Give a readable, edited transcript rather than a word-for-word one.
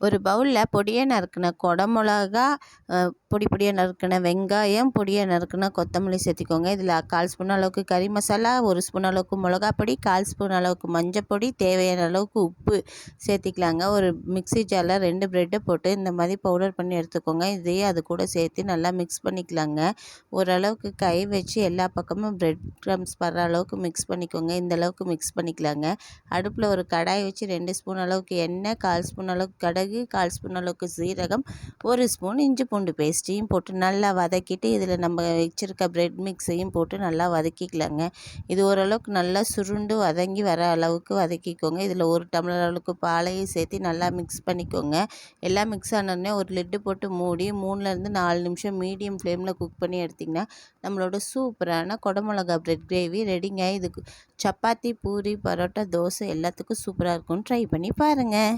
ஒரு பவுலில் பொடியாக நறுக்கின குடமிளகா, பொடி பொடியாக நறுக்கின வெங்காயம், பொடியாக நறுக்கின கொத்தமல்லி சேர்த்திக்கோங்க. இதில் 1/4 ஸ்பூன் அளவுக்கு கறி மசாலா, 1 ஸ்பூன் அளவுக்கு மிளகா பொடி, 1/4 ஸ்பூன் அளவுக்கு மஞ்சப்பொடி, தேவையான அளவுக்கு உப்பு சேர்த்திக்கலாங்க. ஒரு மிக்ஸி ஜாரில் 2 ப்ரெட்டை போட்டு இந்த மாதிரி பவுடர் பண்ணி எடுத்துக்கோங்க. இதையே அது கூட சேர்த்து நல்லா மிக்ஸ் பண்ணிக்கலாங்க. ஓரளவுக்கு கை வச்சு எல்லா பக்கமும் ப்ரெட் க்ரம்ஸ் படுற அளவுக்கு மிக்ஸ் பண்ணிக்கோங்க. இந்த அளவுக்கு மிக்ஸ் பண்ணிக்கலாங்க. அடுப்பில் ஒரு கடாய் வச்சு 2 ஸ்பூன் அளவுக்கு எண்ணெய், 1/4 ஸ்பூன் அளவுக்கு கடுகு, 1/4 ஸ்பூன் அளவுக்கு சீரகம், 1 ஸ்பூன் இஞ்சி பூண்டு பேஸ்ட்டையும் போட்டு நல்லா வதக்கிட்டு இதில் நம்ம வச்சுருக்க ப்ரெட் மிக்ஸையும் போட்டு நல்லா வதக்கிக்கலாங்க. இது ஓரளவுக்கு நல்லா சுருண்டு வதங்கி வர அளவுக்கு வதக்கிக்கோங்க. இதில் 1 டம்ளர் அளவுக்கு பாலையும் சேர்த்து நல்லா மிக்ஸ் பண்ணிக்கோங்க. எல்லாம் மிக்ஸ் ஆனோடனே ஒரு லிட்டு போட்டு மூடி 3லேருந்து 4 நிமிஷம் மீடியம் ஃப்ளேமில் குக் பண்ணி எடுத்திங்கன்னா நம்மளோட சூப்பரான குடமிளகா ப்ரெட் கிரேவி ரெடிங்க. இதுக்கு சப்பாத்தி, பூரி, பரோட்டா, தோசை எல்லாத்துக்கும் சூப்பராக இருக்கும். ட்ரை பண்ணி பாருங்கள்.